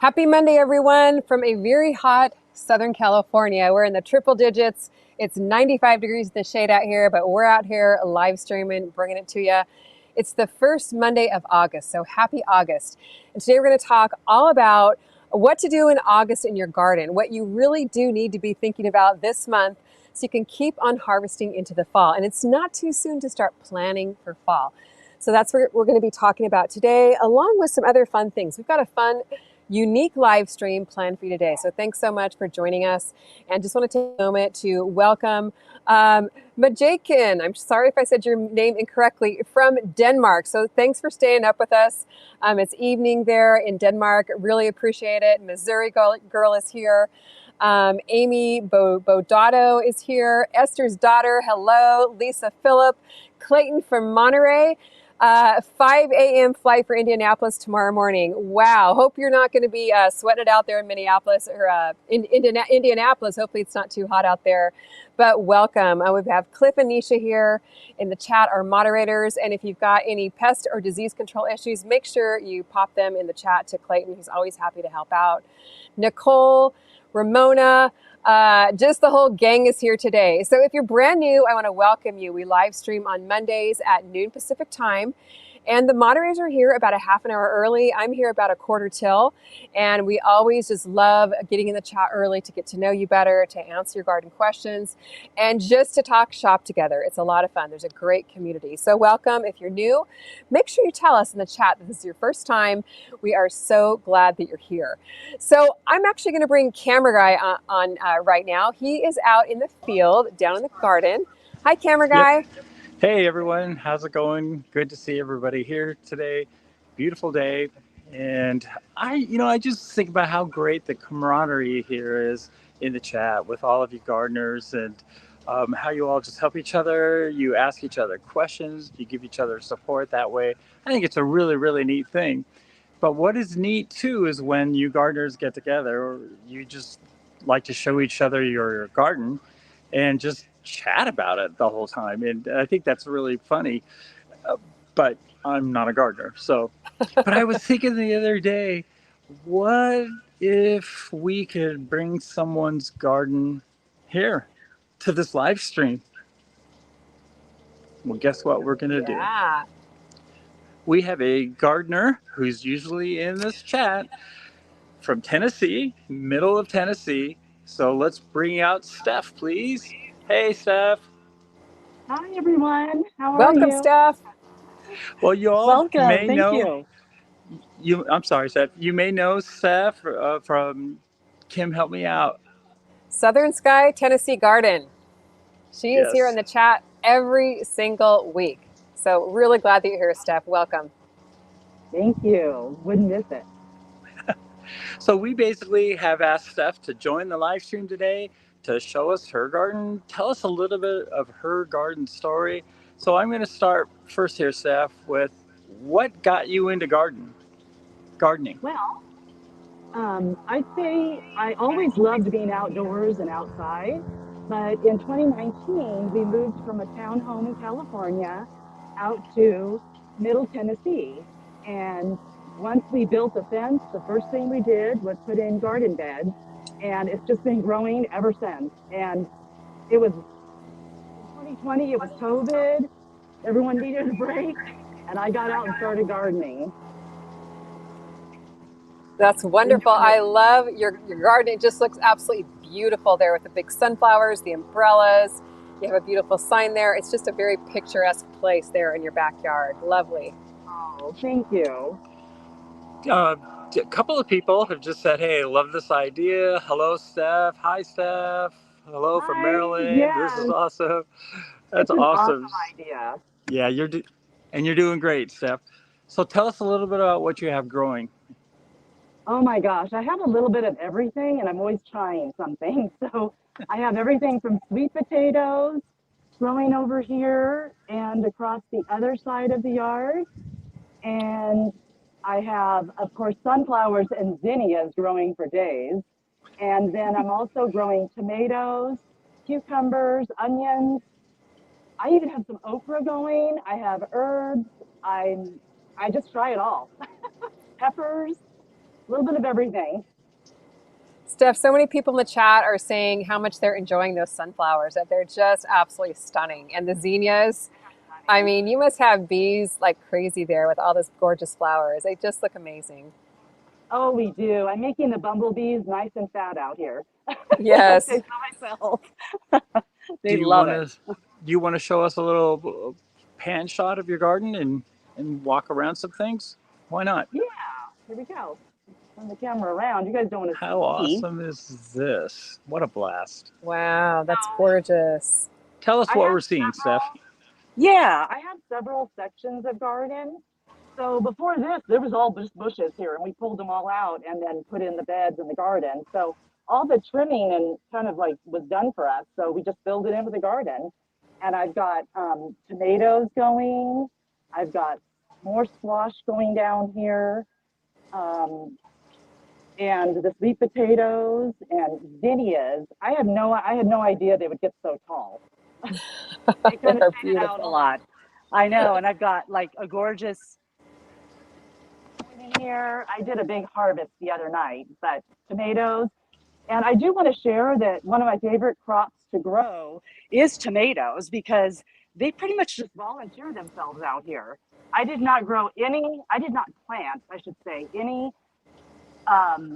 Happy Monday, everyone, from a very hot Southern California. We're in the triple digits. It's 95 degrees in the shade out here, but we're out here live streaming, bringing it to you. It's the first Monday of August, so happy August. And today we're going to talk all about what to do in August in your garden, what you really do need to be thinking about this month so you can keep on harvesting into the fall. And it's not too soon to start planning for fall. So that's what we're going to be talking about today, along with some other fun things. We've got a fun unique live stream planned for you today. So thanks so much for joining us. And just want to take a moment to welcome Majakin. I'm sorry if I said your name incorrectly, from Denmark. So thanks for staying up with us. It's evening there in Denmark. Really appreciate it. Missouri girl is here. Amy Bodato is here. Esther's daughter, hello. Lisa Phillip. Clayton from Monterey. 5 a.m. flight for Indianapolis tomorrow morning. Wow. Hope you're not going to be sweating it out there in Minneapolis or in Indianapolis. Hopefully it's not too hot out there. But welcome. We have Cliff and Nisha here in the chat, our moderators. And if you've got any pest or disease control issues, make sure you pop them in the chat to Clayton. He's always happy to help out. Nicole, Ramona, just the whole gang is here today. So if you're brand new, I want to welcome you. We live stream on Mondays at noon Pacific time. And the moderators are here about a half an hour early. I'm here about a quarter till. And we always just love getting in the chat early to get to know you better, to answer your garden questions, and just to talk shop together. It's a lot of fun. There's a great community. So welcome. If you're new, make sure you tell us in the chat that this is your first time. We are so glad that you're here. So I'm actually going to bring Camera Guy on right now. He is out in the field, down in the garden. Hi, Camera Yep. Guy. Hey everyone, how's it going? Good to see everybody here today. Beautiful day. And I just think about how great the camaraderie here is in the chat with all of you gardeners, and how you all just help each other. You ask each other questions, you give each other support that way. I think it's a really, really neat thing. But what is neat too is when you gardeners get together, or you just like to show each other your garden and just chat about it the whole time. And I think that's really funny. Uh, but I'm not a gardener. So, but I was thinking the other day, what if we could bring someone's garden here to this live stream? Well, guess what we're going to do? Yeah. We have a gardener who's usually in this chat from Tennessee, middle of Tennessee. So let's bring out Steph, please. Hey, Steph. Hi, everyone. How are Welcome, you? Steph. Well, you all Welcome. may Thank know you. I'm sorry, Steph. You may know Steph from Kim. Help me out. Southern Sky Tennessee Garden. She is here in Yes. the chat every single week. So really glad that you're here, Steph. Welcome. Thank you. Wouldn't miss it. So we basically have asked Steph to join the live stream today to show us her garden, tell us a little bit of her garden story. So I'm going to start first here, Steph, with what got you into gardening. Well, I'd say I always loved being outdoors and outside, but in 2019, we moved from a townhome in California out to Middle Tennessee. And once we built a fence, the first thing we did was put in garden beds, and it's just been growing ever since. And it was in 2020, it was COVID. Everyone needed a break, and I got out and started gardening. That's wonderful. I love your garden. It just looks absolutely beautiful there with the big sunflowers, the umbrellas. You have a beautiful sign there. It's just a very picturesque place there in your backyard. Lovely. Oh, thank you. A couple of people have just said, "Hey, I love this idea." Hello, Steph. Hi, Steph. Hello from Hi. Maryland. This is Yes, awesome. That's it's an awesome. awesome idea. Yeah, you're doing great, Steph. So tell us a little bit about what you have growing. Oh my gosh, I have a little bit of everything, and I'm always trying something. So I have everything from sweet potatoes growing over here and across the other side of the yard. And I have, of course, sunflowers and zinnias growing for days. And then I'm also growing tomatoes, cucumbers, onions. I even have some okra going. I have herbs. I just try it all. Peppers. a little bit of everything. Steph, so many people in the chat are saying how much they're enjoying those sunflowers, that they're just absolutely stunning. And the zinnias, I mean, you must have bees like crazy there with all those gorgeous flowers. They just look amazing. Oh, we do. I'm making the bumblebees nice and fat out here. I Yes. say so myself. Do They you love want it. to show us a little pan shot of your garden and walk around some things? Why not? Yeah, here we go. Turn the camera around. You guys don't want to How see me. awesome is this? What a blast. Wow, that's So gorgeous. Tell us I what have we're seeing, Steph. I have several sections of garden. So before this, there was all just bushes here, and we pulled them all out and then put in the beds in the garden. So all the trimming and kind of like was done for us. So we just filled it into the garden. And I've got tomatoes going. I've got more squash going down here. Um, and the sweet potatoes and zinnias. I had no idea they would get so tall. They They kind of are shaded out a beautiful. lot. I know, and I've got like a gorgeous in here. I did a big harvest the other night, but tomatoes. And I do want to share that one of my favorite crops to grow is tomatoes because they pretty much just volunteer themselves out here. I did not plant, I should say, any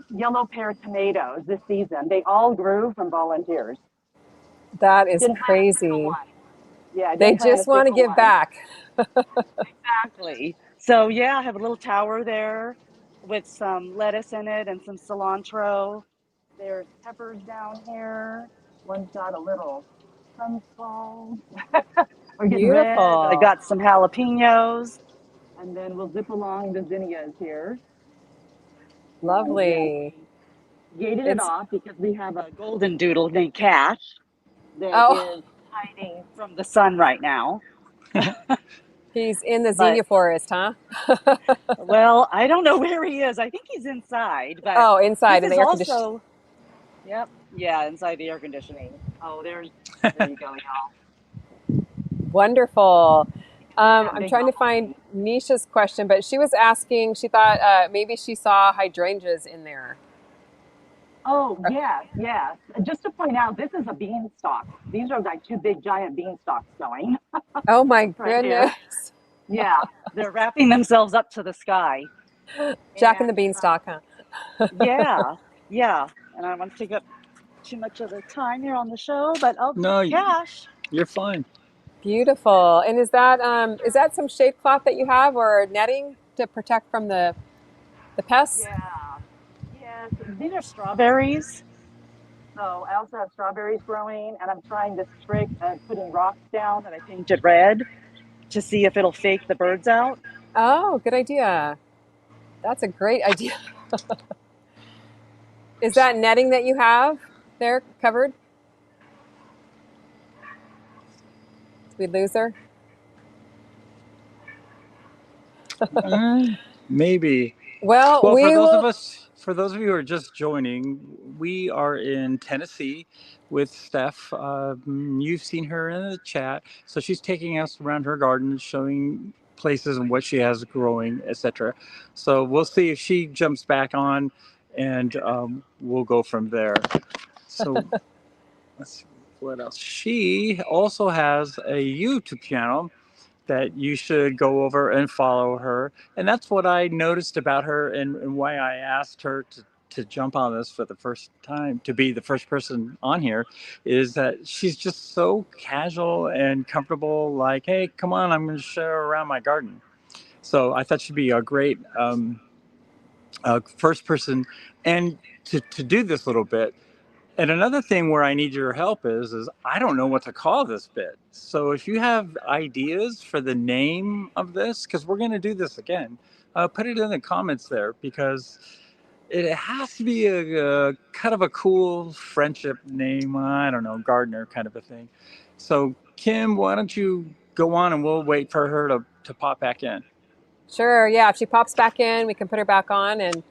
yellow pear tomatoes this season. They all grew from volunteers. That is Didn't plant a single crazy. one. Yeah, I They didn't plant a just want to single give one. back. Exactly. So yeah, I have a little tower there with some lettuce in it and some cilantro. There's peppers down here. One's got a little sunflower. We're getting red. I Beautiful. got some jalapenos, and then we'll zip along the zinnias here. And then Lovely. gated it It's, off because we have a golden doodle named Cash that oh, is hiding from the sun right now. he's in the But zinnia forest, huh? well, I don't know where he is. I think he's inside, but Oh, this inside in the is air conditioning. also, yep, yeah, inside the air conditioning. Oh, there you go, y'all. Wonderful. That I'm big trying to find bumblebee. Nisha's question, but she was asking, she thought maybe she saw hydrangeas in there. Oh, yes, yes. Just to point out, this is a beanstalk. These are like two big giant beanstalks going Oh my right here. goodness. Yeah, they're wrapping themselves up to the sky. Jack and the And Beanstalk, huh? yeah, yeah. And I don't want to take up too much of the time here on the show, but oh, No, Cash. you're fine. Beautiful. And is that some shade cloth that you have or netting to protect from the pests? Yeah, yes. These are strawberries. So I also have strawberries growing, and I'm trying this trick of putting rocks down that I painted red to see if it'll fake the birds out. Oh, good idea. That's a great idea. Is that netting that you have there covered? Did we lose her? Maybe. Well, Well, we will. for those of you who are just joining, we are in Tennessee with Steph. You've seen her in the chat, so she's taking us around her garden, showing places and what she has growing, etc. So we'll see if she jumps back on, and we'll go from there. So let's see what else. She also has a YouTube channel that you should go over and follow her. And that's what I noticed about her and why I asked her to jump on this for the first time, to be the first person on here, is that she's just so casual and comfortable, like, hey, come on, I'm going to show around my garden. So I thought she'd be a great first person and to do this little bit. And another thing where I need your help is I don't know what to call this bit. So if you have ideas for the name of this, because we're going to do this again, put it in the comments there because it has to be a kind of a cool friendship name. I don't know, gardener kind of a thing. So Kim, why don't you go on and we'll wait for her to pop back in. Sure, yeah. If she pops back in, we can put her back on and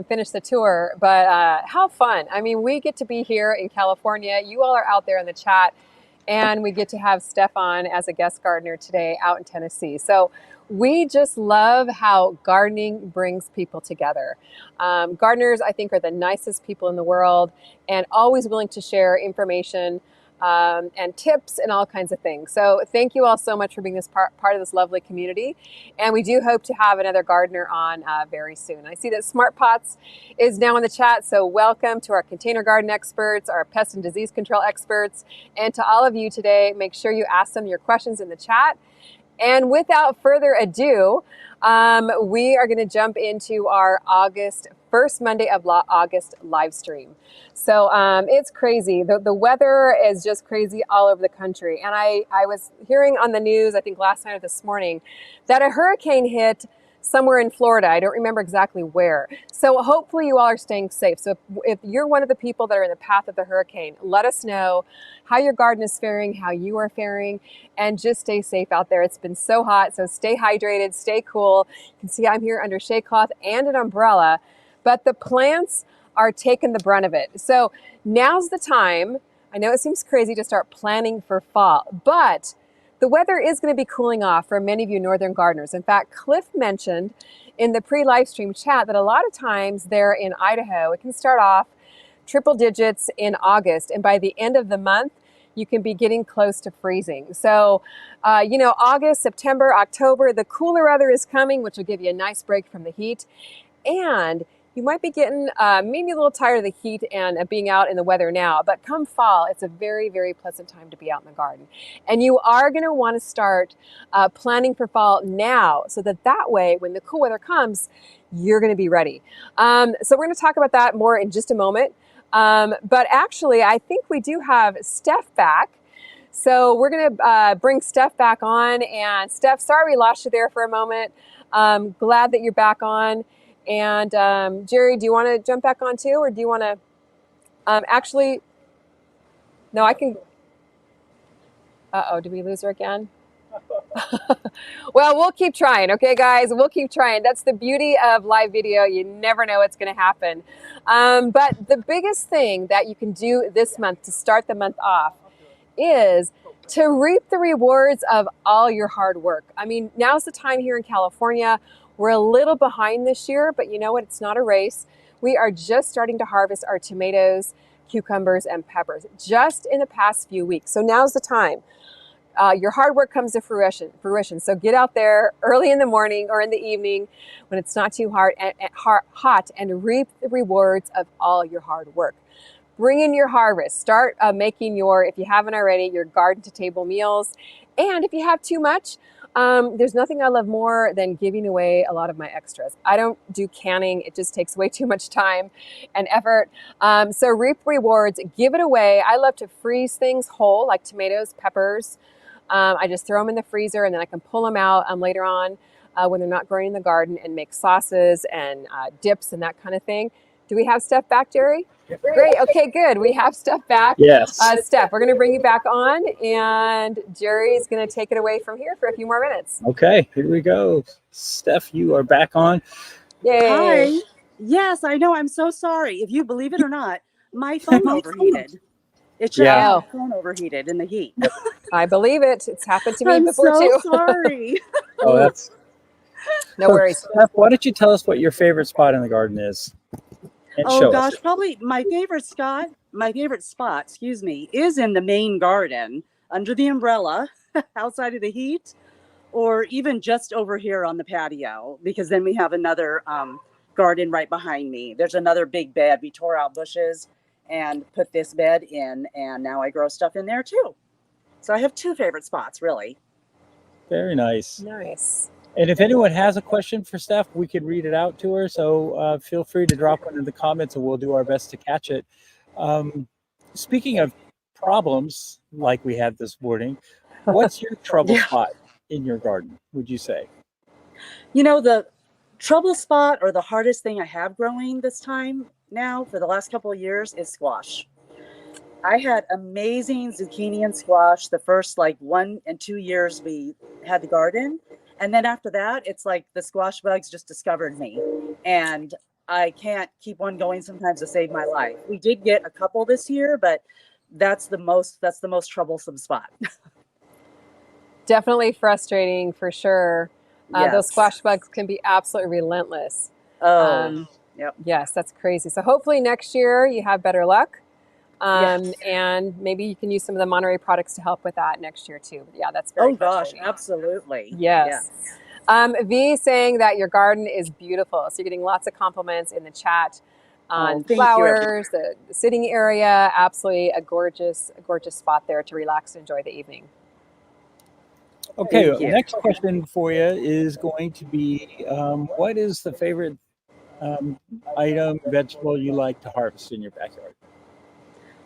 finish the tour. But how fun. I mean, we get to be here in California. You all are out there in the chat, and we get to have Steph on as a guest gardener today out in Tennessee. So We just love how gardening brings people together. Gardeners, I think, are the nicest people in the world and always willing to share information and tips and all kinds of things. So thank you all so much for being this part of this lovely community. And we do hope to have another gardener on very soon. I see that Smart Pots is now in the chat. So welcome to our container garden experts, our pest and disease control experts, and to all of you today. Make sure you ask them your questions in the chat. And without further ado, we are going to jump into our first Monday of August live stream. So it's crazy. The weather is just crazy all over the country. And I was hearing on the news, I think last night or this morning, that a hurricane hit somewhere in Florida. I don't remember exactly where. So hopefully you all are staying safe. So if you're one of the people that are in the path of the hurricane, let us know how your garden is faring, how you are faring, and just stay safe out there. It's been so hot, so stay hydrated, stay cool. You can see I'm here under shade cloth and an umbrella, but the plants are taking the brunt of it. So now's the time. I know it seems crazy to start planning for fall, but the weather is going to be cooling off for many of you northern gardeners. In fact, Cliff mentioned in the pre-live stream chat that a lot of times there in Idaho, it can start off triple digits in August, and by the end of the month, you can be getting close to freezing. So, August, September, October, the cooler weather is coming, which will give you a nice break from the heat. And you might be getting maybe a little tired of the heat and being out in the weather now, but come fall, it's a very, very pleasant time to be out in the garden. And you are going to want to start planning for fall now so that way, when the cool weather comes, you're going to be ready. So we're going to talk about that more in just a moment. But actually, I think we do have Steph back. So we're going to bring Steph back on. And Steph, sorry we lost you there for a moment. Glad that you're back on. And Jerry, do you want to jump back on too, or do you want to actually? No, I can. Uh-oh, did we lose her again? Well, we'll keep trying, okay, guys? We'll keep trying. That's the beauty of live video. You never know what's going to happen. But the biggest thing that you can do this month to start the month off is to reap the rewards of all your hard work. I mean, now's the time here in California. We're a little behind this year, but you know what? It's not a race. We are just starting to harvest our tomatoes, cucumbers, and peppers just in the past few weeks. So now's the time. Your hard work comes to fruition. So get out there early in the morning or in the evening when it's not too hot and reap the rewards of all your hard work. Bring in your harvest. Start making if you haven't already, your garden to table meals. And if you have too much, there's nothing I love more than giving away a lot of my extras. I don't do canning. It just takes way too much time and effort. So reap rewards, give it away. I love to freeze things whole, like tomatoes, peppers. I just throw them in the freezer and then I can pull them out later on when they're not growing in the garden and make sauces and dips and that kind of thing. Do we have Steph back, Jerry? Great. Okay, good. We have Steph back. Yes. Steph, we're going to bring you back on, and Jerry's going to take it away from here for a few more minutes. Okay, here we go. Steph, you are back on. Yay. Hi. Yes, I know. I'm so sorry. If you believe it or not, my phone overheated. It shut out. My phone overheated in the heat. I believe it. It's happened to me before so too. Sorry. Oh, that's no worries. Steph, why don't you tell us what your favorite spot in the garden is? And oh gosh, probably my favorite spot, is in the main garden under the umbrella outside of the heat, or even just over here on the patio, because then we have another garden right behind me. There's another big bed. We tore out bushes and put this bed in, and now I grow stuff in there too. So I have two favorite spots, really. Very nice. Nice. And if anyone has a question for Steph, we can read it out to her. So feel free to drop one in the comments and we'll do our best to catch it. Speaking of problems, like we had this morning, what's your trouble spot in your garden, would you say? You know, the trouble spot or the hardest thing I have growing this time now for the last couple of years is squash. I had amazing zucchini and squash the first 1 and 2 years we had the garden. And then after that, it's like the squash bugs just discovered me. And I can't keep one going sometimes to save my life. We did get a couple this year, but that's the most troublesome spot. Definitely frustrating for sure. Those Yes. squash bugs can be absolutely relentless. Oh, Um, yep. yes, that's crazy. So hopefully next year you have better luck. Yes. And maybe you can use some of the Monterey products to help with that next year too. But yeah, that's Oh very gosh, frustrating. absolutely. Yes. Yes. V saying that your garden is beautiful. So you're getting lots of compliments in the chat on Thank you, flowers, the sitting area. Absolutely a gorgeous spot there to relax and enjoy the evening. Okay, Thank you. next question for you is going to be what is the favorite item, vegetable you like to harvest in your backyard?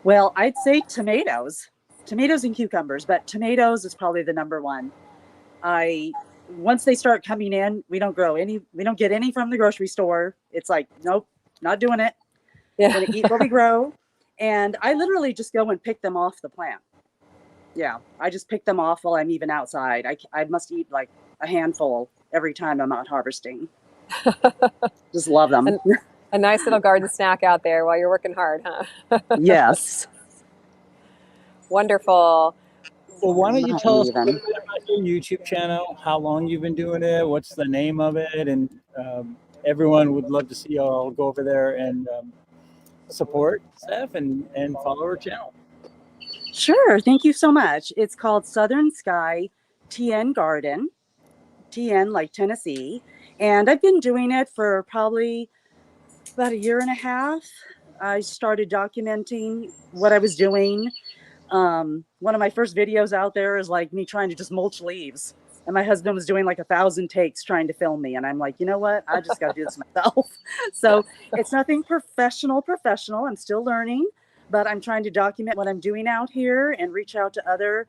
Well, I'd say tomatoes and cucumbers, but tomatoes is probably the number one. Once they start coming in, we don't get any from the grocery store. It's like, nope, not doing it. Yeah. Gonna eat what we grow. And I literally just go and pick them off the plant. Yeah, I just pick them off while I'm even outside. I must eat like a handful every time I'm out harvesting. Just love them. A nice little garden snack out there while you're working hard, huh? Yes. Well, Wonderful. why don't you Not tell us a even. little bit about your YouTube channel, how long you've been doing it, what's the name of it, and everyone would love to see you all go over there and support Steph and follow her channel. Sure. Thank you so much. It's called Southern Sky TN Garden, TN like Tennessee. And I've been doing it for probably about a year and a half. I started documenting what I was doing. One of my first videos out there is like me trying to just mulch leaves. And my husband was doing like 1,000 takes trying to film me. And I'm like, you know what? I just got to do this myself. So it's nothing professional. I'm still learning, but I'm trying to document what I'm doing out here and reach out to other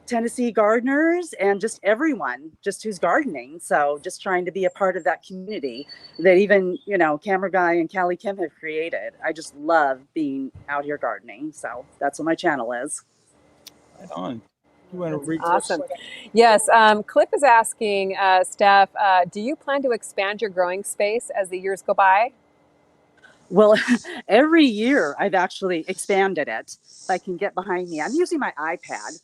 Tennessee gardeners and just everyone just who's gardening. So just trying to be a part of that community that even, Camera Guy and Callie Kim have created. I just love being out here gardening. So that's what my channel is. Right on. You want to read Awesome. this? Yes. Cliff is asking, Steph, do you plan to expand your growing space as the years go by? Well, every year I've actually expanded it. If I can get behind me, I'm using my iPad,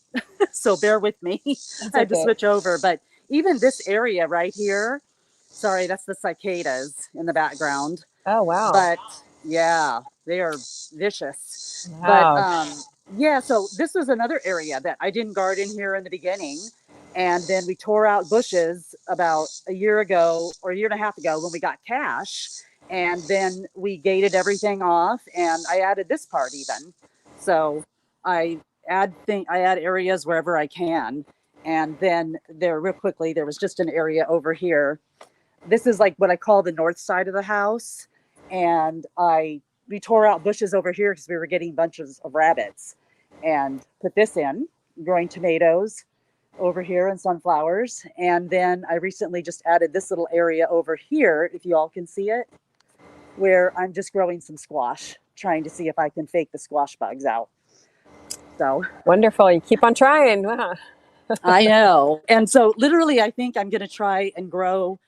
so bear with me. I had to okay. switch over, but even this area right here, sorry, that's the cicadas in the background. Oh, wow. But yeah, they are vicious. Wow. But yeah, so this was another area that I didn't garden here in the beginning. And then we tore out bushes about a year ago or a year and a half ago when we got cash. And then we gated everything off and I added this part even. So I add areas wherever I can. And then real quickly, there was just an area over here. This is like what I call the north side of the house. And we tore out bushes over here because we were getting bunches of rabbits and put this in, growing tomatoes over here and sunflowers. And then I recently just added this little area over here, if you all can see it, where I'm just growing some squash, trying to see if I can fake the squash bugs out. So wonderful. You keep on trying. Wow. I know. And so literally, I think I'm going to try and grow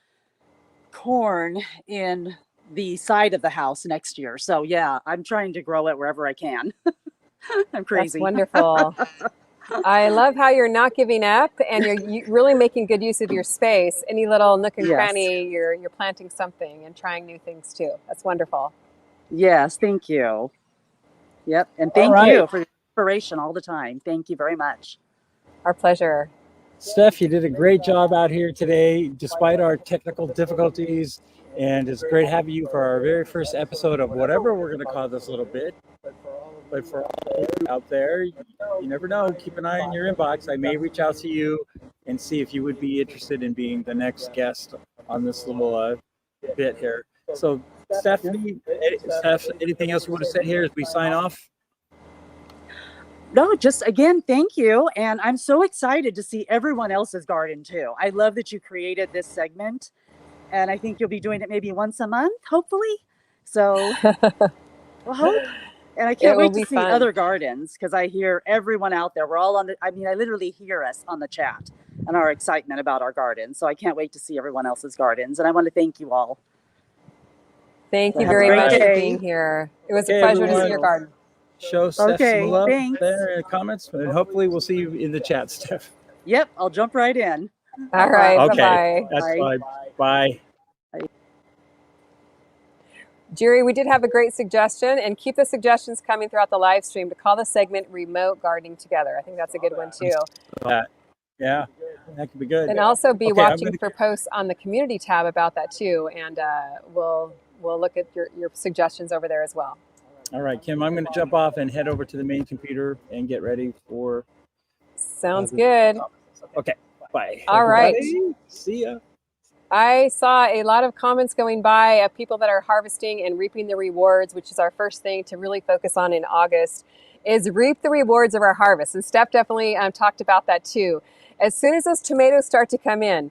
corn in the side of the house next year. So yeah, I'm trying to grow it wherever I can. I'm crazy. That's wonderful. I love how you're not giving up and you're really making good use of your space. Any little nook and cranny, you're planting something and trying new things too. That's wonderful. Yes, thank you. Yep, and thank you for the inspiration all the time. Thank you very much. Our pleasure. Steph, you did a great job out here today, despite our technical difficulties. And it's great having you for our very first episode of whatever we're going to call this little bit. But for all of you out there, you never know. Keep an eye on your inbox. I may reach out to you and see if you would be interested in being the next guest on this little bit here. So, Steph, anything else you want to say here as we sign off? No, just again, thank you. And I'm so excited to see everyone else's garden too. I love that you created this segment. And I think you'll be doing it maybe once a month, hopefully. So, we'll hope. And I can't wait to see other gardens because I hear everyone out there. We're all on I literally hear us on the chat and our excitement about our gardens. So I can't wait to see everyone else's gardens. And I want to thank you all. Thank you very much for being here. It was a pleasure to see your garden. Show Steph some love there in the comments, and hopefully we'll see you in the chat, Steph. Yep, I'll jump right in. All right. Okay, Bye-bye. that's Bye. fine. Bye. Jerry, we did have a great suggestion, and keep the suggestions coming throughout the live stream to call the segment Remote Gardening Together. I think that's a good one too. Yeah, that could be good. And also be Okay, I'm watching gonna- for posts on the community tab about that too, and we'll look at your suggestions over there as well. All right, Kim, I'm going to jump off and head over to the main computer and get ready for. Sounds good. Okay, bye. All right. everybody. See ya. I saw a lot of comments going by of people that are harvesting and reaping the rewards, which is our first thing to really focus on in August, is reap the rewards of our harvest. And Steph definitely talked about that too. As soon as those tomatoes start to come in,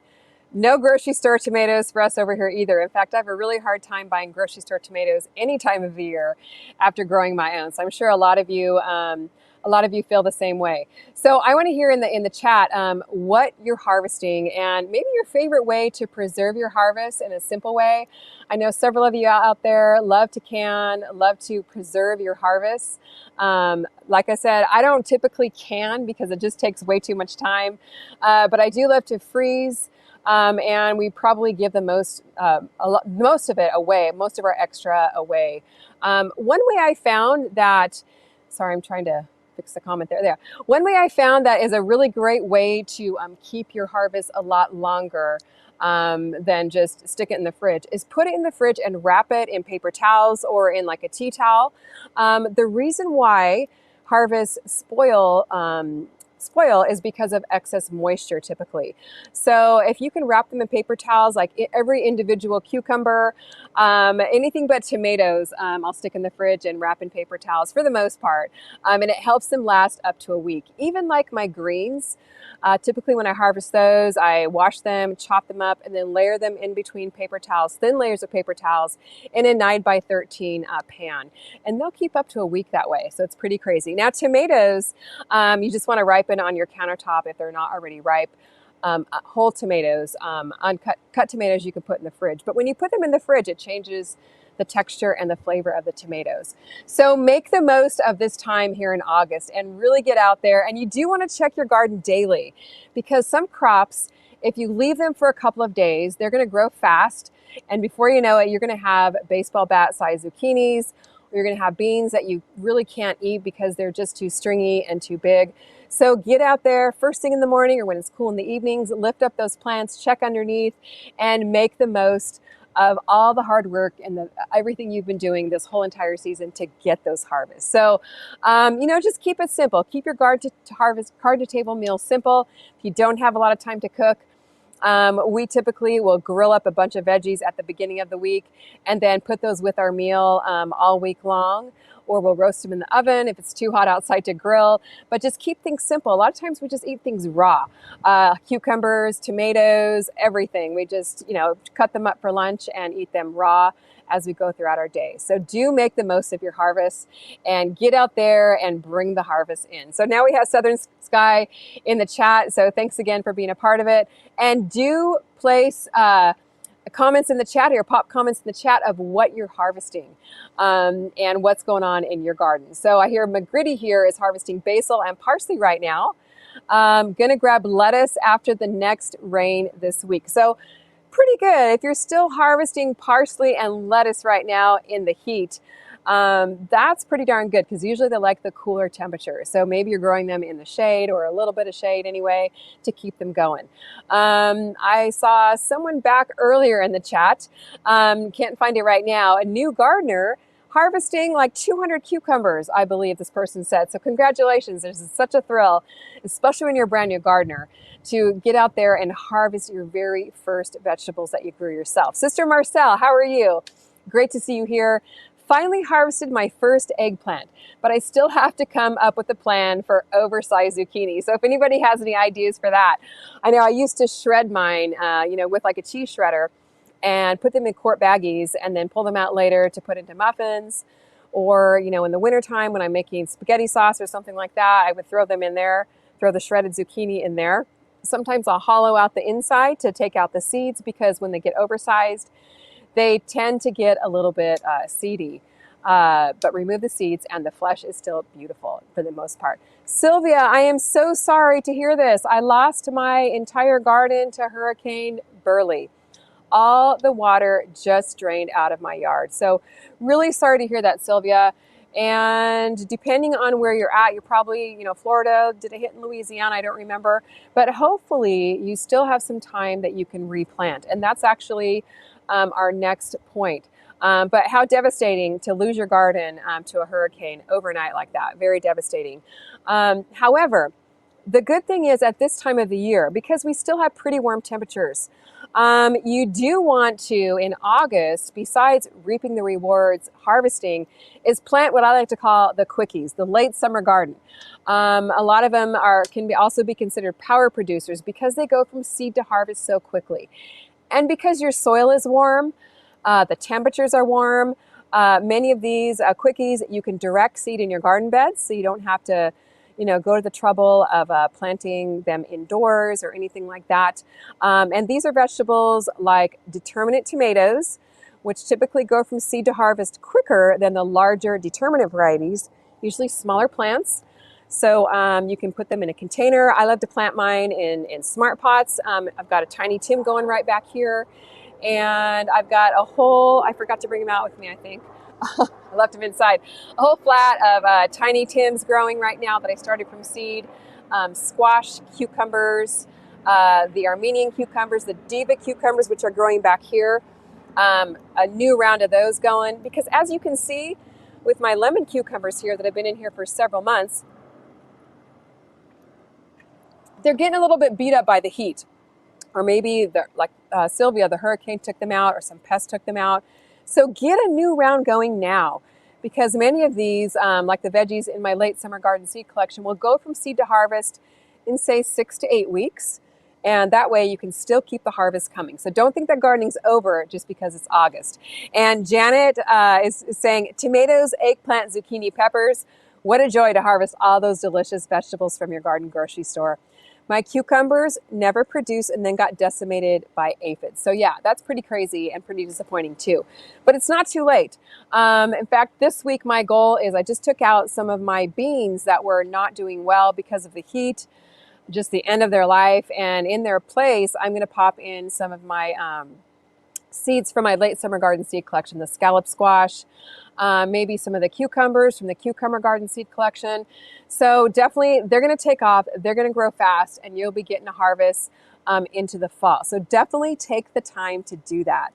no grocery store tomatoes for us over here either. In fact, I have a really hard time buying grocery store tomatoes any time of the year after growing my own. So I'm sure a lot of you feel the same way. So I want to hear in the chat what you're harvesting and maybe your favorite way to preserve your harvest in a simple way. I know several of you out there love to can, love to preserve your harvests. Like I said, I don't typically can because it just takes way too much time, but I do love to freeze. And we probably give the most of it away, most of our extra away. One way I found that, sorry, I'm trying to fix the comment there. One way I found that is a really great way to keep your harvest a lot longer than just stick it in the fridge is put it in the fridge and wrap it in paper towels or in like a tea towel. The reason why harvests spoil is because of excess moisture typically. So if you can wrap them in paper towels, like every individual cucumber, anything but tomatoes, I'll stick in the fridge and wrap in paper towels for the most part. And it helps them last up to a week. Even like my greens, typically when I harvest those, I wash them, chop them up, and then layer them in between paper towels, thin layers of paper towels in a 9x13 pan. And they'll keep up to a week that way. So it's pretty crazy. Now tomatoes, you just want to ripen on your countertop if they're not already ripe. Whole tomatoes, cut tomatoes you can put in the fridge. But when you put them in the fridge, it changes the texture and the flavor of the tomatoes. So make the most of this time here in August and really get out there. And you do want to check your garden daily because some crops, if you leave them for a couple of days, they're going to grow fast. And before you know it, you're going to have baseball bat sized zucchinis, or you're going to have beans that you really can't eat because they're just too stringy and too big. So get out there first thing in the morning or when it's cool in the evenings, lift up those plants, check underneath, and make the most of all the hard work and everything you've been doing this whole entire season to get those harvests. So, just keep it simple. Keep your garden to table meal simple. If you don't have a lot of time to cook, we typically will grill up a bunch of veggies at the beginning of the week and then put those with our meal all week long. Or we'll roast them in the oven if it's too hot outside to grill. But just keep things simple. A lot of times we just eat things raw. Cucumbers, tomatoes, everything. We just, cut them up for lunch and eat them raw as we go throughout our day. So do make the most of your harvest and get out there and bring the harvest in. So now we have Southern Sky in the chat. So thanks again for being a part of it. And do place comments in the chat here, pop comments in the chat of what you're harvesting and what's going on in your garden. So I hear McGritty here is harvesting basil and parsley right now. Gonna grab lettuce after the next rain this week. So pretty good. If you're still harvesting parsley and lettuce right now in the heat, that's pretty darn good because usually they like the cooler temperature. So maybe you're growing them in the shade or a little bit of shade anyway to keep them going. I saw someone back earlier in the chat, can't find it right now, a new gardener harvesting like 200 cucumbers, I believe this person said. So congratulations, this is such a thrill, especially when you're a brand new gardener, to get out there and harvest your very first vegetables that you grew yourself. Sister Marcel, how are you? Great to see you here. Finally harvested my first eggplant, but I still have to come up with a plan for oversized zucchini. So if anybody has any ideas for that, I know I used to shred mine, with like a cheese shredder and put them in quart baggies and then pull them out later to put into muffins. Or, in the wintertime when I'm making spaghetti sauce or something like that, I would throw them in there, throw the shredded zucchini in there. Sometimes I'll hollow out the inside to take out the seeds because when they get oversized, they tend to get a little bit seedy, but remove the seeds and the flesh is still beautiful. for the most part. Sylvia, I am so sorry to hear this. I lost my entire garden to Hurricane Burley. All the water just drained out of my yard. So really sorry to hear that, Sylvia. And depending on where you're at, you're probably, Florida, did it hit in Louisiana? I don't remember. But hopefully you still have some time that you can replant. And that's actually our next point. But how devastating to lose your garden to a hurricane overnight like that. Very devastating. However, the good thing is at this time of the year, because we still have pretty warm temperatures, you do want to, in August, besides reaping the rewards, harvesting, is plant what I like to call the quickies, the late summer garden. A lot of them can also be considered power producers because they go from seed to harvest so quickly. And because your soil is warm, the temperatures are warm, many of these quickies you can direct seed in your garden beds, so you don't have to go to the trouble of planting them indoors or anything like that. And these are vegetables like determinate tomatoes, which typically go from seed to harvest quicker than the larger determinate varieties, usually smaller plants. So you can put them in a container. I love to plant mine in smart pots. I've got a Tiny Tim going right back here. And I've got I forgot to bring them out with me, I think. I left them inside. A whole flat of Tiny Tims growing right now that I started from seed. Squash cucumbers, the Armenian cucumbers, the Diva cucumbers, which are growing back here. A new round of those going. Because as you can see with my lemon cucumbers here that have been in here for several months, they're getting a little bit beat up by the heat. Or maybe, Sylvia, the hurricane took them out or some pest took them out. So get a new round going now, because many of these, like the veggies in my late summer garden seed collection, will go from seed to harvest in, say, 6 to 8 weeks. And that way you can still keep the harvest coming. So don't think that gardening's over just because it's August. And Janet is saying, tomatoes, eggplant, zucchini, peppers. What a joy to harvest all those delicious vegetables from your garden grocery store. My cucumbers never produced and then got decimated by aphids. So yeah, that's pretty crazy and pretty disappointing too. But it's not too late. In fact, this week my goal is I just took out some of my beans that were not doing well because of the heat, just the end of their life. And in their place, I'm going to pop in some of my seeds from my late summer garden seed collection, the scallop squash, maybe some of the cucumbers from the cucumber garden seed collection. So definitely they're going to take off, they're going to grow fast, and you'll be getting a harvest into the fall. So definitely take the time to do that,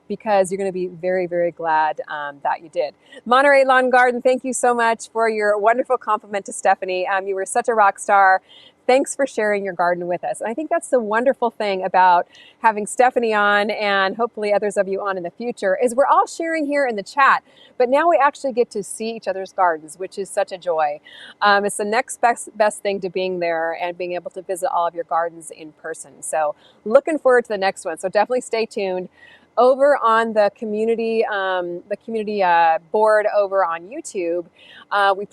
because you're going to be very, very glad that you did. Monterey Lawn Garden, thank you so much for your wonderful compliment to Stephanie. You were such a rock star. Thanks for sharing your garden with us. And I think that's the wonderful thing about having Stephanie on, and hopefully others of you on in the future, is we're all sharing here in the chat, but now we actually get to see each other's gardens, which is such a joy. It's the next best thing to being there and being able to visit all of your gardens in person. So looking forward to the next one. So definitely stay tuned. Over on the community board over on YouTube, we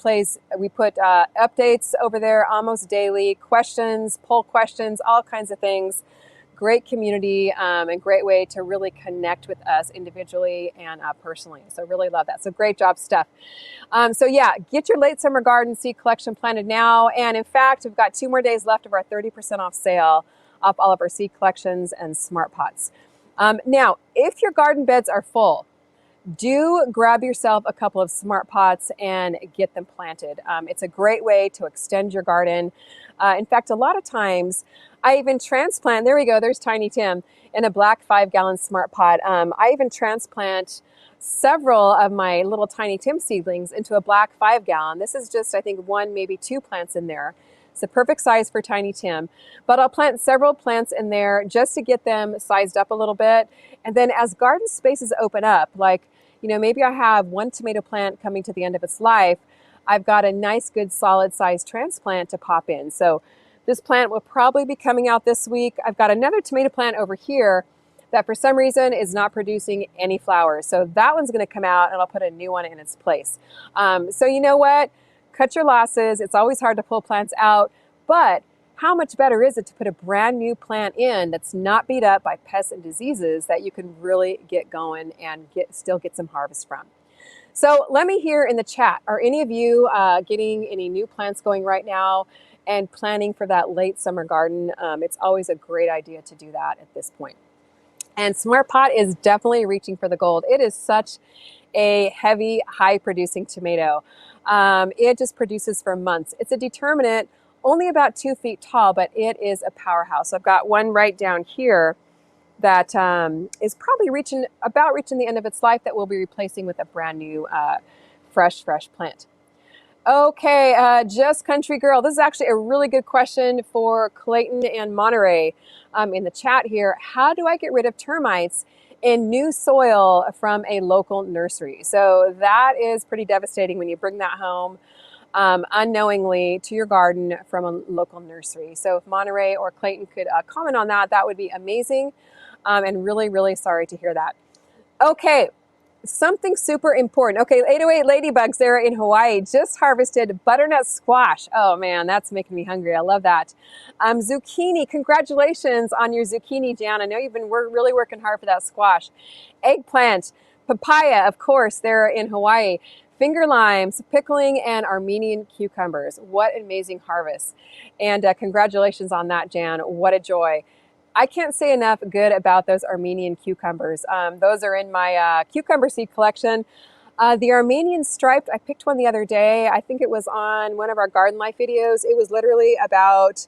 put updates over there almost daily, questions, poll questions, all kinds of things. Great community and great way to really connect with us individually and personally. So really love that. So great job, Steph. So yeah, get your late summer garden seed collection planted now. And in fact, we've got 2 more days left of our 30% off sale off all of our seed collections and smart pots. Now, if your garden beds are full, do grab yourself a couple of smart pots and get them planted. It's a great way to extend your garden. In fact, a lot of times I even transplant, there we go, there's Tiny Tim, in a black 5-gallon smart pot. I even transplant several of my little Tiny Tim seedlings into a black 5-gallon. This is just, I think, 1, maybe 2 plants in there. It's the perfect size for Tiny Tim, but I'll plant several plants in there just to get them sized up a little bit. And then as garden spaces open up, like, maybe I have 1 tomato plant coming to the end of its life, I've got a nice, good, solid size transplant to pop in. So this plant will probably be coming out this week. I've got another tomato plant over here that for some reason is not producing any flowers. So that one's going to come out and I'll put a new one in its place. So you know what? Cut your losses. It's always hard to pull plants out, but how much better is it to put a brand new plant in that's not beat up by pests and diseases that you can really get going and still get some harvest from? So let me hear in the chat, are any of you getting any new plants going right now and planning for that late summer garden? It's always a great idea to do that at this point. And Smart Pot is definitely reaching for the gold. It is such a heavy, high producing tomato. It just produces for months. It's a determinate, only about 2 feet tall, but it is a powerhouse. I've got one right down here that is probably reaching the end of its life that we'll be replacing with a brand new fresh plant. Okay, Just Country Girl. This is actually a really good question for Clayton and Monterey in the chat here. How do I get rid of termites in new soil from a local nursery? So that is pretty devastating when you bring that home unknowingly to your garden from a local nursery. So if Monterey or Clayton could comment on that, that would be amazing. And really sorry to hear that. Okay, something super important. Okay, 808 Ladybugs there in Hawaii just harvested butternut squash. Oh man, that's making me hungry. I love that. Zucchini, congratulations on your zucchini, Jan. I know you've been really working hard for that squash. Eggplant, papaya, of course, there in Hawaii. Finger limes, pickling, and Armenian cucumbers. What an amazing harvest. And congratulations on that, Jan. What a joy. I can't say enough good about those Armenian cucumbers. Those are in my cucumber seed collection. The Armenian striped, I picked one the other day. I think it was on one of our Garden Life videos. It was literally about,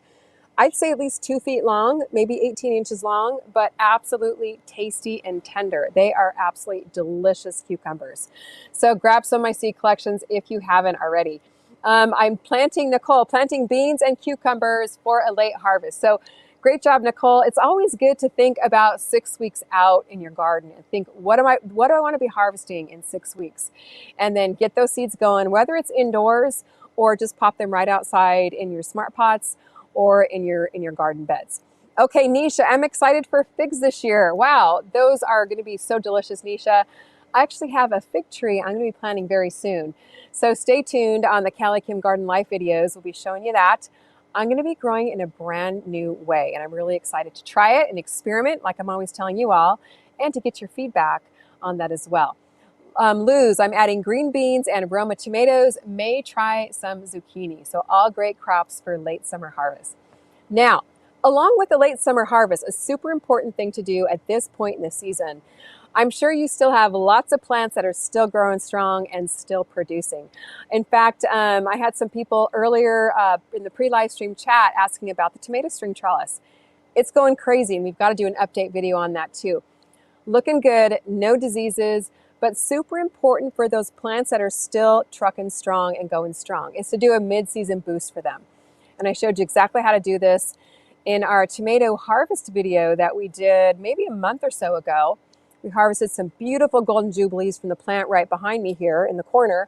I'd say at least 2 feet long, maybe 18 inches long, but absolutely tasty and tender. They are absolutely delicious cucumbers. So grab some of my seed collections if you haven't already. I'm planting beans and cucumbers for a late harvest. So great job, Nicole. It's always good to think about 6 weeks out in your garden and think, what do I want to be harvesting in 6 weeks? And then get those seeds going, whether it's indoors or just pop them right outside in your Smart Pots or in your garden beds. Okay, Nisha, I'm excited for figs this year. Wow, those are going to be so delicious, Nisha. I actually have a fig tree I'm going to be planting very soon. So stay tuned on the Callie Kim Garden Life videos. We'll be showing you that. I'm going to be growing in a brand new way, and I'm really excited to try it and experiment like I'm always telling you all, and to get your feedback on that as well. Luz, I'm adding green beans and Roma tomatoes. May try some zucchini. So all great crops for late summer harvest. Now, along with the late summer harvest, a super important thing to do at this point in the season, I'm sure you still have lots of plants that are still growing strong and still producing. In fact, I had some people earlier in the pre-live stream chat asking about the tomato string trellis. It's going crazy, and we've got to do an update video on that too. Looking good, no diseases, but super important for those plants that are still trucking strong and going strong is to do a mid-season boost for them. And I showed you exactly how to do this in our tomato harvest video that we did maybe a month or so ago. We harvested some beautiful golden jubilees from the plant right behind me here in the corner,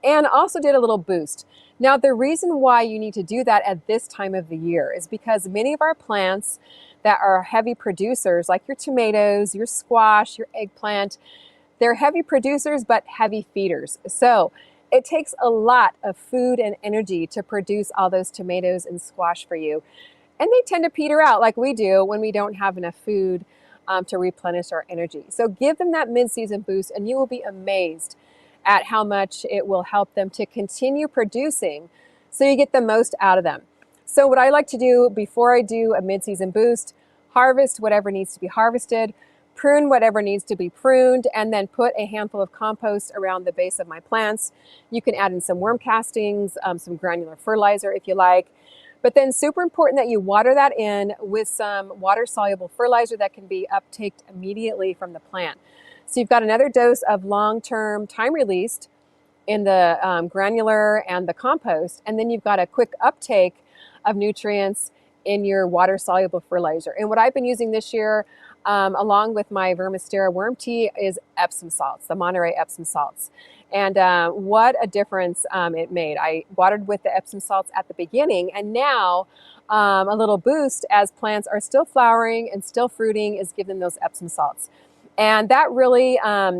and also did a little boost. Now, the reason why you need to do that at this time of the year is because many of our plants that are heavy producers, like your tomatoes, your squash, your eggplant, they're heavy producers but heavy feeders. So it takes a lot of food and energy to produce all those tomatoes and squash for you. And they tend to peter out like we do when we don't have enough food to replenish our energy. So give them that mid-season boost, and you will be amazed at how much it will help them to continue producing so you get the most out of them. So what I like to do before I do a mid-season boost, harvest whatever needs to be harvested, prune whatever needs to be pruned, and then put a handful of compost around the base of my plants. You can add in some worm castings, some granular fertilizer if you like. But then super important that you water that in with some water-soluble fertilizer that can be uptaked immediately from the plant. So you've got another dose of long-term time-released in the granular and the compost, and then you've got a quick uptake of nutrients in your water-soluble fertilizer. And what I've been using this year, along with my Vermistera worm tea, is Epsom salts, the Monterey Epsom salts. And what a difference it made. I watered with the Epsom salts at the beginning, and now a little boost as plants are still flowering and still fruiting is giving them those Epsom salts. And that really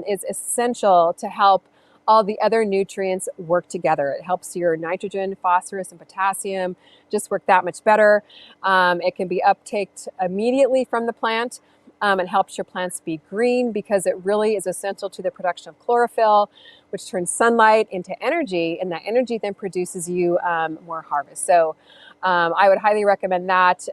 is essential to help all the other nutrients work together. It helps your nitrogen, phosphorus, and potassium just work that much better. It can be uptaked immediately from the plant. It helps your plants be green because it really is essential to the production of chlorophyll, which turns sunlight into energy, and that energy then produces you more harvest. So I would highly recommend that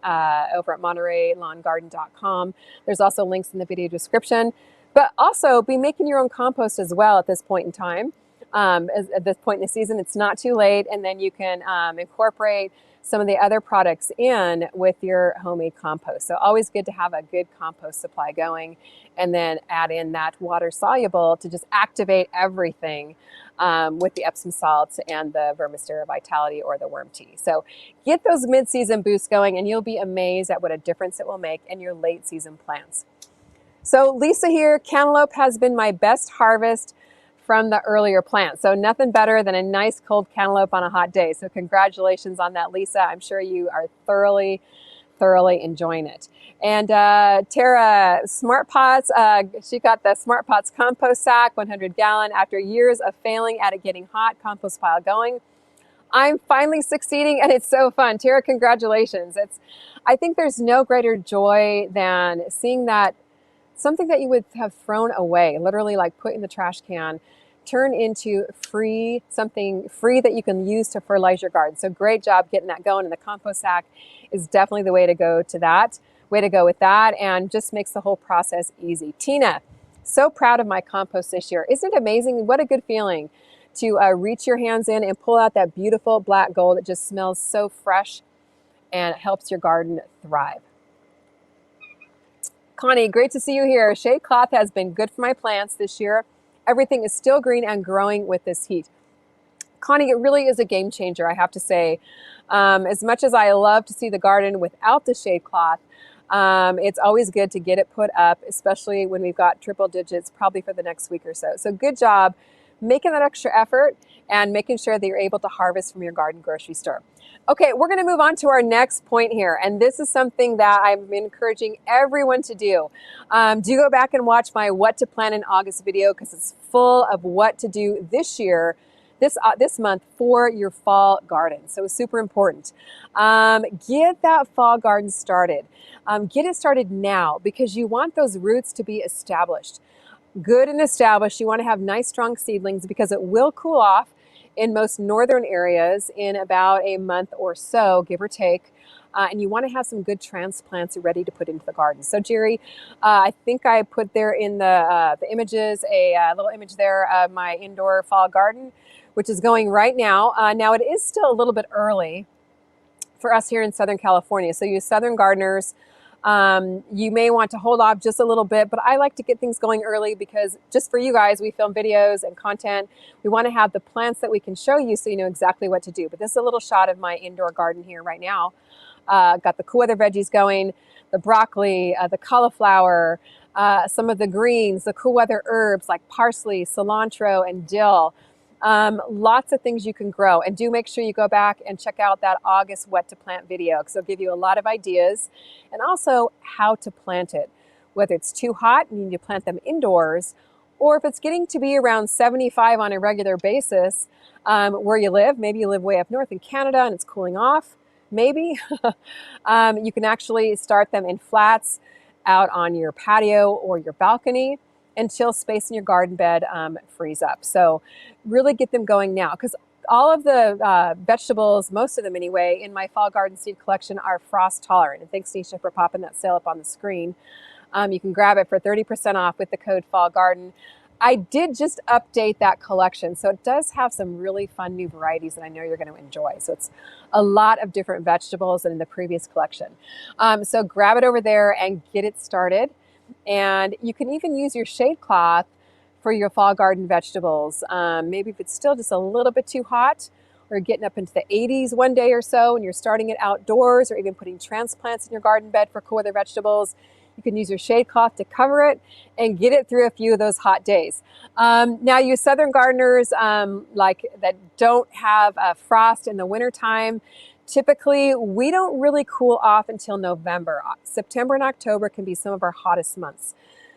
over at MontereyLawnGarden.com. There's also links in the video description. But also be making your own compost as well at this point in time. At this point in the season, it's not too late, and then you can incorporate some of the other products in with your homemade compost. So always good to have a good compost supply going, and then add in that water soluble to just activate everything with the Epsom salts and the Vermistera Vitality or the worm tea. So get those mid-season boosts going, and you'll be amazed at what a difference it will make in your late season plants. So Lisa here, cantaloupe has been my best harvest from the earlier plants. So nothing better than a nice cold cantaloupe on a hot day. So congratulations on that, Lisa. I'm sure you are thoroughly enjoying it. And Tara, Smart Pots, she got the Smart Pots compost sack, 100 gallon. After years of failing at it getting hot, compost pile going, I'm finally succeeding, and it's so fun. Tara, congratulations. I think there's no greater joy than seeing that something that you would have thrown away, literally like put in the trash can, turn into something free that you can use to fertilize your garden. So great job getting that going, and the compost sack is definitely the way to go with that, and just makes the whole process easy. Tina, so proud of my compost this year. Isn't it amazing? What a good feeling to reach your hands in and pull out that beautiful black gold. It just smells so fresh and it helps your garden thrive. Connie, great to see you here. Shade cloth has been good for my plants this year. Everything is still green and growing with this heat. Connie, it really is a game changer, I have to say. As much as I love to see the garden without the shade cloth, it's always good to get it put up, especially when we've got triple digits, probably for the next week or so. So good job making that extra effort and making sure that you're able to harvest from your garden grocery store. Okay, we're gonna move on to our next point here, and this is something that I'm encouraging everyone to do. Do go back and watch my What to Plant in August video, because it's full of what to do this year, this month for your fall garden. So it's super important. Get that fall garden started. Get it started now, because you want those roots to be established. Good and established. You want to have nice strong seedlings, because it will cool off in most northern areas in about a month or so, give or take. And you want to have some good transplants ready to put into the garden. So Jerry, I think I put there in the images a little image there of my indoor fall garden, which is going right now. Now it is still a little bit early for us here in Southern California. So you Southern gardeners, you may want to hold off just a little bit, but I like to get things going early, because just for you guys, we film videos and content. We want to have the plants that we can show you so you know exactly what to do. But this is a little shot of my indoor garden here right now. Got the cool weather veggies going, the broccoli, the cauliflower, some of the greens, the cool weather herbs like parsley, cilantro, and dill. Lots of things you can grow, and do make sure you go back and check out that August What to Plant video, because it'll give you a lot of ideas, and also how to plant it. Whether it's too hot and you need to plant them indoors, or if it's getting to be around 75 on a regular basis where you live, maybe you live way up north in Canada and it's cooling off, maybe, you can actually start them in flats out on your patio or your balcony until space in your garden bed frees up. So really get them going now, because all of the vegetables, most of them anyway, in my fall garden seed collection are frost tolerant. And thanks, Nisha, for popping that sale up on the screen. You can grab it for 30% off with the code Fall Garden. I did just update that collection, so it does have some really fun new varieties that I know you're going to enjoy. So it's a lot of different vegetables than in the previous collection. So grab it over there and get it started. And you can even use your shade cloth for your fall garden vegetables. Maybe if it's still just a little bit too hot, or getting up into the 80s one day or so, and you're starting it outdoors, or even putting transplants in your garden bed for cool weather vegetables, you can use your shade cloth to cover it and get it through a few of those hot days. Now, you Southern gardeners like that don't have frost in the wintertime, typically we don't really cool off until November. September and October can be some of our hottest months.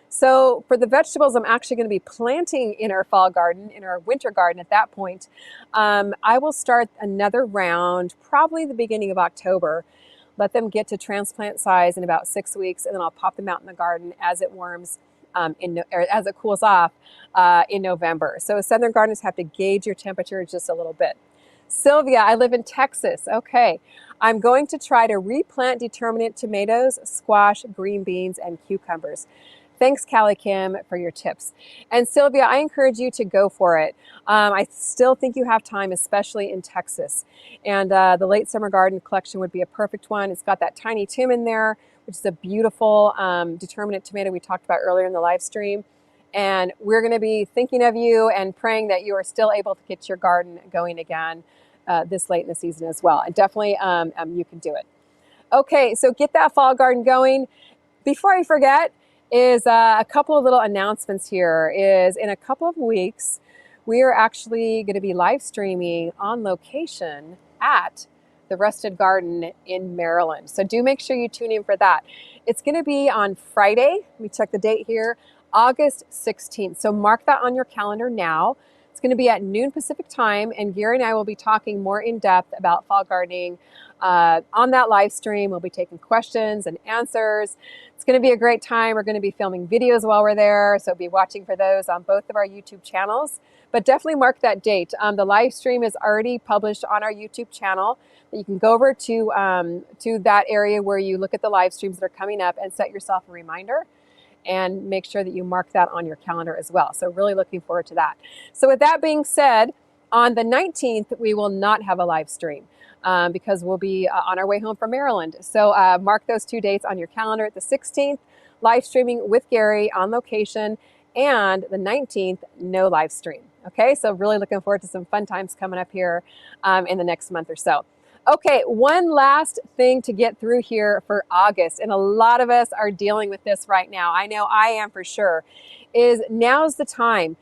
So for the vegetables I'm actually going to be planting in our fall garden, in our winter garden at that point, I will start another round, probably the beginning of October, let them get to transplant size in about 6 weeks, and then I'll pop them out in the garden as it warms or as it cools off in November. So southern gardeners have to gauge your temperature just a little bit. Sylvia, I live in Texas. Okay, I'm going to try to replant determinate tomatoes, squash, green beans, and cucumbers. Thanks, Callie Kim, for your tips. And Sylvia, I encourage you to go for it. I still think you have time, especially in Texas. And the late summer garden collection would be a perfect one. It's got that Tiny Tim in there, which is a beautiful determinate tomato we talked about earlier in the live stream. And we're going to be thinking of you and praying that you are still able to get your garden going again this late in the season as well. And definitely you can do it. Okay, so get that fall garden going. Before I forget, is a couple of little announcements here. Is in a couple of weeks, we are actually going to be live streaming on location at the Rusted Garden in Maryland. So do make sure you tune in for that. It's going to be on Friday. Let me check the date here, August 16th. So mark that on your calendar now. It's going to be at noon Pacific time, and Gary and I will be talking more in depth about fall gardening on that live stream. We'll be taking questions and answers. It's going to be a great time. We're going to be filming videos while we're there, so be watching for those on both of our YouTube channels. But definitely mark that date. The live stream is already published on our YouTube channel. You can go over to that area where you look at the live streams that are coming up and set yourself a reminder, and make sure that you mark that on your calendar as well. So really looking forward to that. So with that being said, on the 19th, we will not have a live stream because we'll be on our way home from Maryland. So mark those 2 dates on your calendar. The 16th, live streaming with Gary on location, and the 19th, no live stream. Okay, so really looking forward to some fun times coming up here in the next month or so. Okay, one last thing to get through here for August, and a lot of us are dealing with this right now. I know I am for sure, is now's the time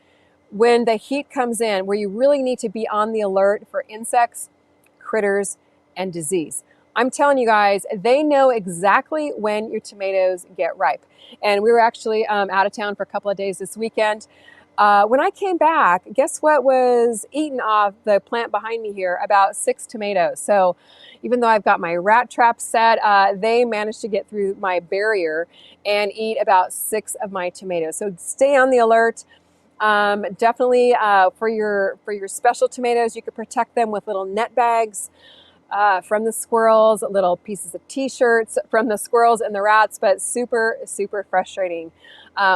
when the heat comes in where you really need to be on the alert for insects, critters, and disease. I'm telling you guys, they know exactly when your tomatoes get ripe. And we were actually out of town for a couple of days this weekend. When I came back, guess what was eaten off the plant behind me here? About 6 tomatoes. So even though I've got my rat trap set, they managed to get through my barrier and eat about 6 of my tomatoes. So stay on the alert. Definitely for your special tomatoes, you could protect them with little net bags from the squirrels, little pieces of t-shirts from the squirrels and the rats, but super, super frustrating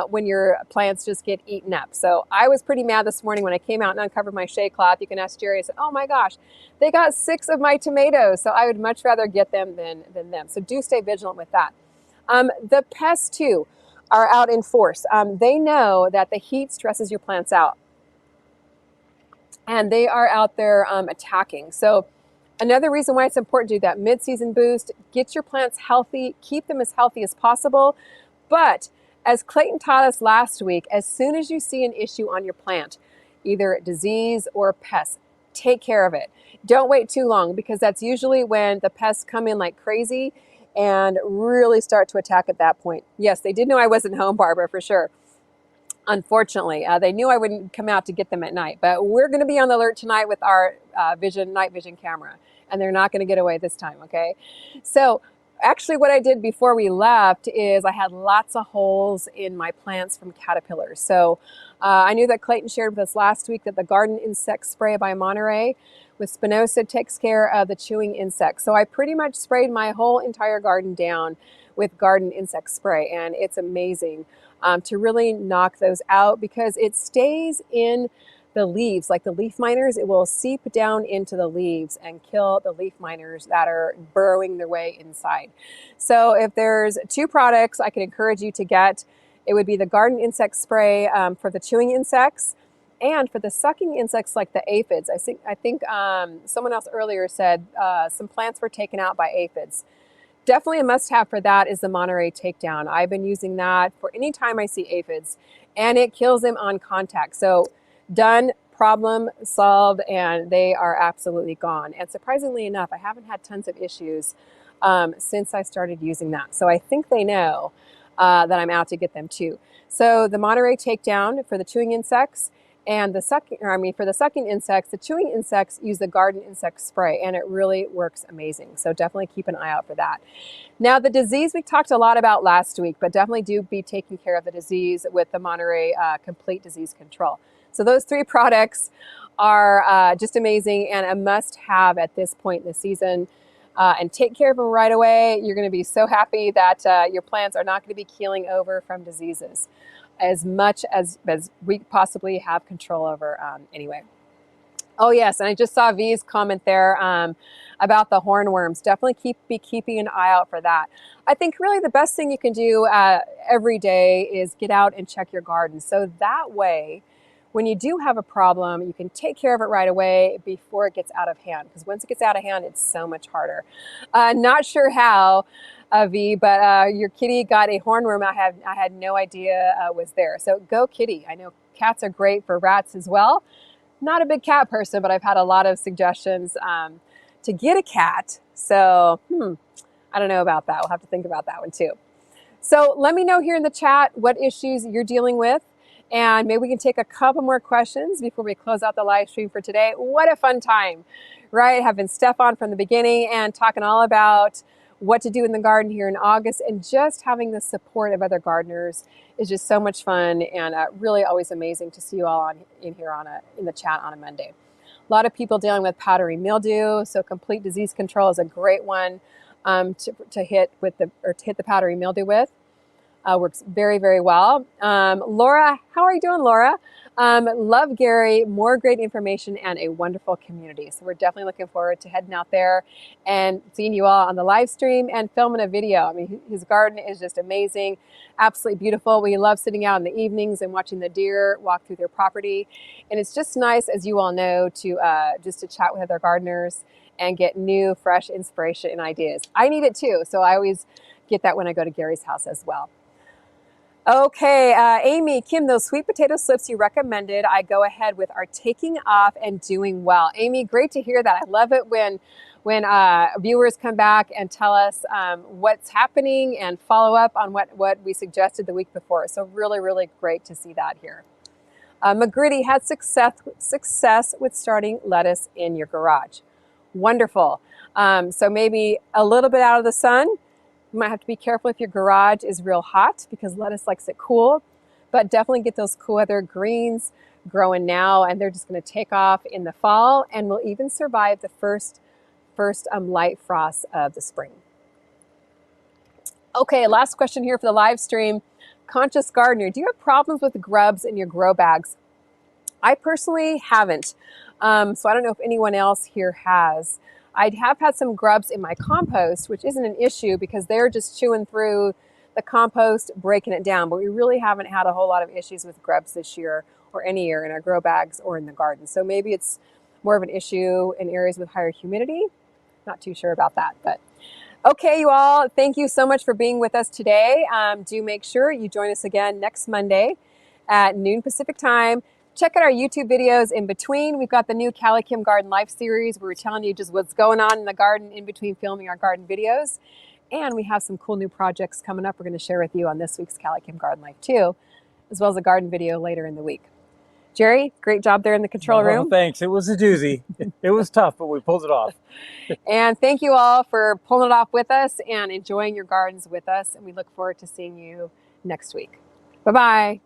when your plants just get eaten up. So I was pretty mad this morning when I came out and uncovered my shade cloth. You can ask Jerry. I said, oh my gosh, they got 6 of my tomatoes. So I would much rather get them than them. So do stay vigilant with that. The pests too are out in force. They know that the heat stresses your plants out, and they are out there attacking. So another reason why it's important to do that mid-season boost, get your plants healthy, keep them as healthy as possible. But as Clayton taught us last week, as soon as you see an issue on your plant, either disease or pests, take care of it. Don't wait too long, because that's usually when the pests come in like crazy and really start to attack at that point. Yes, they did know I wasn't home, Barbara, for sure. Unfortunately, they knew I wouldn't come out to get them at night, but we're going to be on the alert tonight with our night vision camera, and they're not going to get away this time, okay? So actually what I did before we left is I had lots of holes in my plants from caterpillars. So I knew that Clayton shared with us last week that the garden insect spray by Monterey with spinosad takes care of the chewing insects. So I pretty much sprayed my whole entire garden down with garden insect spray, and it's amazing to really knock those out, because it stays in the leaves. Like the leaf miners, it will seep down into the leaves and kill the leaf miners that are burrowing their way inside. So if there's 2 products I could encourage you to get, it would be the garden insect spray for the chewing insects, and for the sucking insects like the aphids. I think someone else earlier said some plants were taken out by aphids. Definitely a must-have for that is the Monterey Takedown. I've been using that for any time I see aphids, and it kills them on contact. So done, problem solved, and they are absolutely gone. And surprisingly enough, I haven't had tons of issues since I started using that. So I think they know that I'm out to get them too. So the Monterey Takedown for the chewing insects, And for the sucking insects, the chewing insects use the garden insect spray, and it really works amazing. So definitely keep an eye out for that. Now, the disease we talked a lot about last week, but definitely do be taking care of the disease with the Monterey Complete Disease Control. So those 3 products are just amazing and a must-have at this point in the season. And take care of them right away. You're going to be so happy that your plants are not going to be keeling over from diseases as much as we possibly have control over anyway. Oh yes, and I just saw V's comment there about the hornworms. Definitely be keeping an eye out for that. I think really the best thing you can do every day is get out and check your garden. So that way, when you do have a problem, you can take care of it right away before it gets out of hand. Because once it gets out of hand, it's so much harder. Not sure how, V, but your kitty got a hornworm I had no idea was there. So go kitty. I know cats are great for rats as well. Not a big cat person, but I've had a lot of suggestions to get a cat. So I don't know about that. We'll have to think about that one too. So let me know here in the chat what issues you're dealing with. And maybe we can take a couple more questions before we close out the live stream for today. What a fun time, right? Having Steph on from the beginning and talking all about what to do in the garden here in August, and just having the support of other gardeners is just so much fun, and really always amazing to see you all in the chat on a Monday. A lot of people dealing with powdery mildew, so Complete Disease Control is a great one to hit the powdery mildew with. Works very, very well. Laura, how are you doing, Laura? Love Gary, more great information and a wonderful community. So we're definitely looking forward to heading out there and seeing you all on the live stream and filming a video. I mean, his garden is just amazing, absolutely beautiful. We love sitting out in the evenings and watching the deer walk through their property. And it's just nice, as you all know, to just to chat with other gardeners and get new, fresh inspiration and ideas. I need it too, so I always get that when I go to Gary's house as well. Okay, Amy, Kim, those sweet potato slips you recommended, I go ahead with, are taking off and doing well. Amy, great to hear that. I love it when viewers come back and tell us what's happening and follow up on what we suggested the week before. So really, really great to see that here. McGritty had success with starting lettuce in your garage. Wonderful. So maybe a little bit out of the sun. You might have to be careful if your garage is real hot because lettuce likes it cool, but definitely get those cool weather greens growing now, and they're just going to take off in the fall and will even survive the first light frosts of the spring. Okay, last question here for the live stream. Conscious Gardener, do you have problems with grubs in your grow bags? I personally haven't, so I don't know if anyone else here has. I have had some grubs in my compost, which isn't an issue because they're just chewing through the compost, breaking it down. But we really haven't had a whole lot of issues with grubs this year or any year in our grow bags or in the garden. So maybe it's more of an issue in areas with higher humidity. Not too sure about that, but okay, you all, thank you so much for being with us today. Do make sure you join us again next Monday at noon Pacific time. Check out our YouTube videos in between. We've got the new Callie Kim Garden Life series where we're telling you just what's going on in the garden in between filming our garden videos. And we have some cool new projects coming up we're going to share with you on this week's Callie Kim Garden Life too, as well as a garden video later in the week. Jerry, great job there in the control room. Thanks. It was a doozy. It was tough, but we pulled it off. And thank you all for pulling it off with us and enjoying your gardens with us. And we look forward to seeing you next week. Bye-bye.